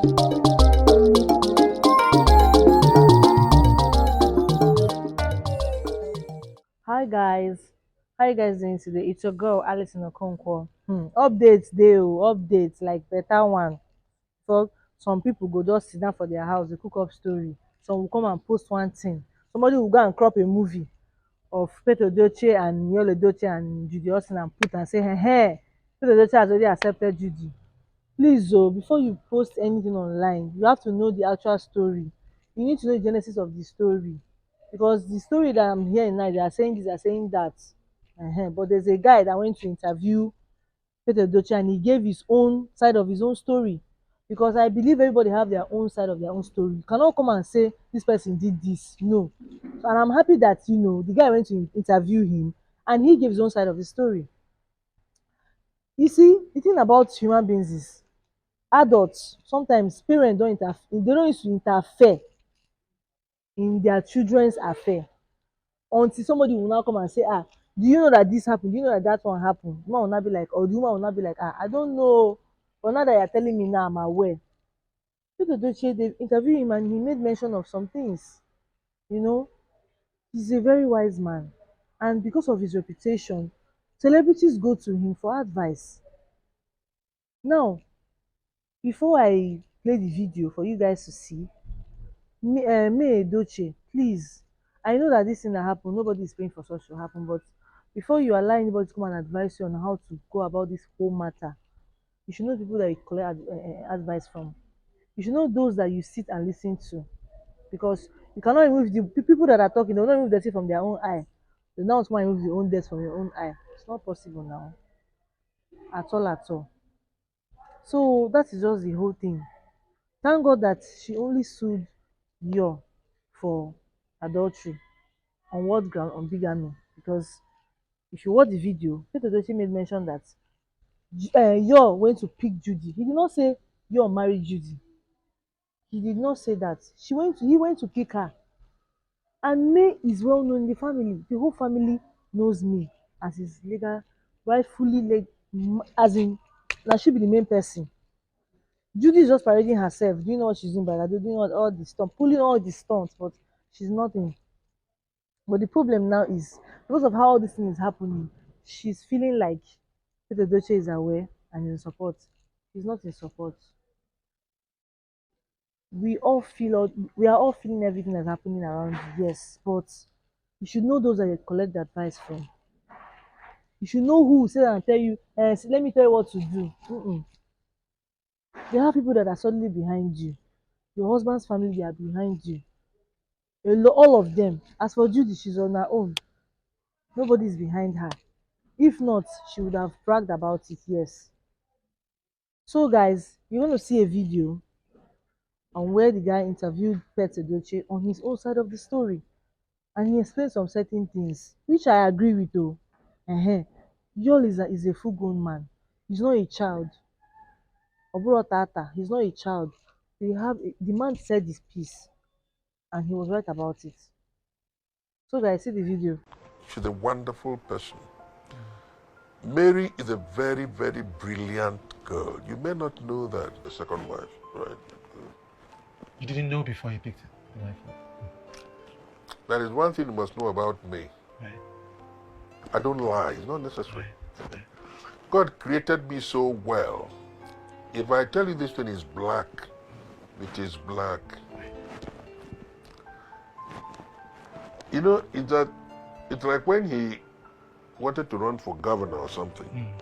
Hi guys, how you guys doing today? It's your girl Alice in Okonkwo. Updates dey updates like better one. So some people go just sit down for their house, dey cook up story. Some will come and post one thing. Somebody will go and crop a movie of Edochie and Edochie and Judy Austin and put and say, hey, Edochie has already accepted Judy. Please before you post anything online, you have to know the actual story. You need to know the genesis of the story, because the story that I'm hearing now, they are saying this, they are saying that. But there's a guy that went to interview Peter Edochie and he gave his own side of his own story, because I believe everybody have their own side of their own story. You cannot come and say this person did this. No. And I'm happy that the guy went to interview him and he gave his own side of the story. You see, the thing about human beings is adults, sometimes parents they don't used to interfere in their children's affair until somebody will now come and say, do you know that this happened, do you know that that one happened? The man will not be like, or the woman will not be like, I don't know, but now that you're telling me now, I'm aware. Peter Edochie, they interviewed him and he made mention of some things. He's a very wise man, and because of his reputation, celebrities go to him for advice. Now, before I play the video for you guys to see, May Edochie, please, I know that this thing that happened, nobody is praying for such to happen, but before you allow anybody to come and advise you on how to go about this whole matter, you should know the people that you collect advice from. You should know those that you sit and listen to, because you cannot remove the people that are talking. They will not remove the thing from their own eye. They now want to remove your own death from your own eye. It's not possible now, at all, at all. So that is just the whole thing. Thank God that she only sued Yo for adultery. On what ground? On bigamy. Because if you watch the video, Peter Edochie made mention that Yo went to pick Judy. He did not say Yo married Judy. He did not say that. He went to pick her. And May is well known in the family. The whole family knows May as his legal, rightfully as in, now she be the main person. Judy is just parading herself, doing what she's doing by that, doing all the stunt, pulling all the stunts, but she's nothing. But the problem now is, because of how all this thing is happening, she's feeling like Peter Edochie is aware and in support. He's not in support. We are all feeling everything that's happening around you, yes, but you should know those that you collect the advice from. You should know who will say and tell you, let me tell you what to do. There are people that are suddenly behind you. Your husband's family, they are behind you. All of them. As for Judy, she's on her own. Nobody is behind her. If not, she would have bragged about it, yes. So guys, you're going to see a video on where the guy interviewed Peter Edochie on his own side of the story. And he explained some certain things, which I agree with though. Yul is a full-grown man. He's not a child. Oburo Tata, he's not a child. The man said his piece, and he was right about it. So guys, see the video. She's a wonderful person. Mary is a very, very brilliant girl. You may not know that, the second wife, right? You didn't know before you picked the wife? That is one thing you must know about me. Right. I don't lie, it's not necessary. Right. God created me so well. If I tell you this thing is black, it is black. You know, it's like when he wanted to run for governor or something.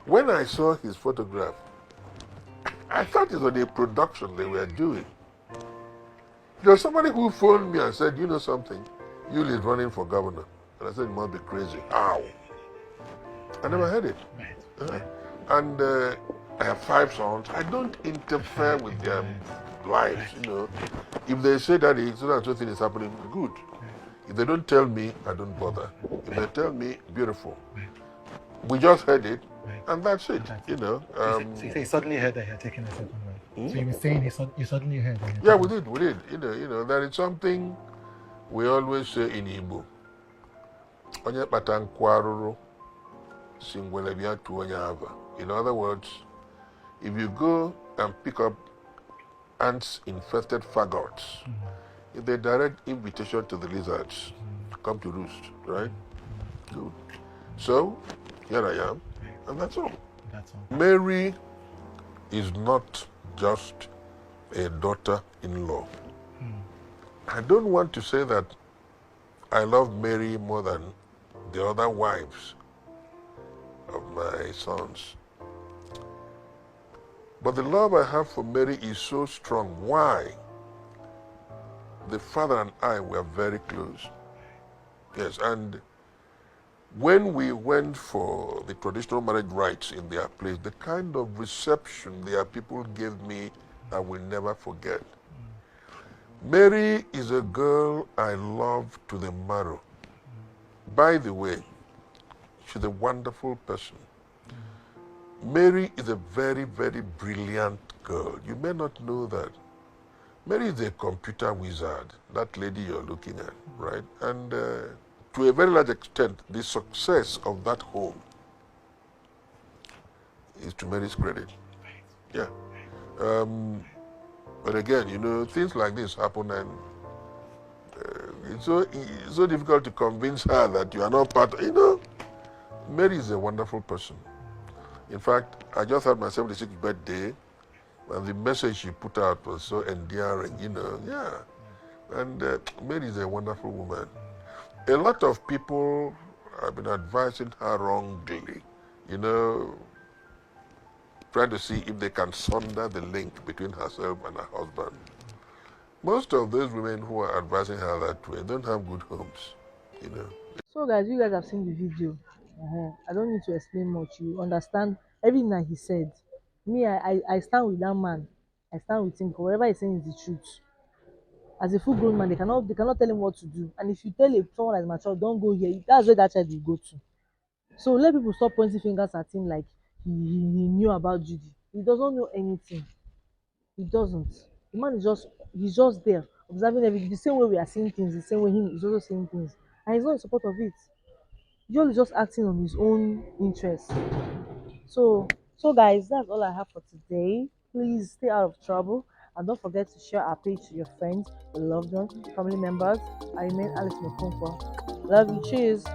When I saw his photograph, I thought it was a production they were doing. There was somebody who phoned me and said, you know something, Yul is running for governor. And I said, you must be crazy. How? I never heard it. And I have 5 sons. I don't interfere with their lives, you know. If they say that so thing is happening, good. If they don't tell me, I don't bother. If they tell me, beautiful. We just heard it, and that's it, you know. So you say you suddenly heard that you had taken a second wife. So you were saying you suddenly heard that. Yeah, we did. You know, there is something we always say in Igbo. Onye kpata nkụ arụrụ si ngwere bịa tụọ onye ava. In other words, if you go and pick up ants infested fagots is a direct invitation to the lizards to come to roost, right? Good. So, here I am, and that's all. That's all. Mary is not just a daughter-in-law. I don't want to say that I love Mary more than the other wives of my sons. But the love I have for Mary is so strong. Why? The father and I were very close. Yes, and when we went for the traditional marriage rites in their place, the kind of reception their people gave me, I will never forget. Mary is a girl I love to the marrow. By the way, she's a wonderful person. Mary is a very, very brilliant girl. You may not know that. Mary is a computer wizard, that lady you're looking at, right? And to a very large extent, the success of that home is to Mary's credit. Yeah. But again, you know, things like this happen, and it's so difficult to convince her that you are not part of, you know. Mary is a wonderful person. In fact, I just had my 76th birthday, and the message she put out was so endearing, you know, yeah. And Mary is a wonderful woman. A lot of people have been advising her wrongly, you know, trying to see if they can sunder the link between herself and her husband. Most of those women who are advising her that way don't have good homes, you know. So guys, you guys have seen the video. I don't need to explain much. You understand everything that he said. Me, I stand with that man. I stand with him. Whatever he's saying is the truth. As a full grown man, they cannot tell him what to do. And if you tell someone that's mature, don't go here, that's where that child will go to. So let people stop pointing fingers at him like he knew about Judy. He doesn't know anything. He doesn't. The man is he's just there observing everything. The same way we are seeing things, the same way he is also seeing things. And he's not in support of it. Joel is just acting on his own interest. So guys, that's all I have for today. Please stay out of trouble and don't forget to share our page to your friends, your loved ones, family members. I remain Alice Mokunkwa. Love you. Cheers.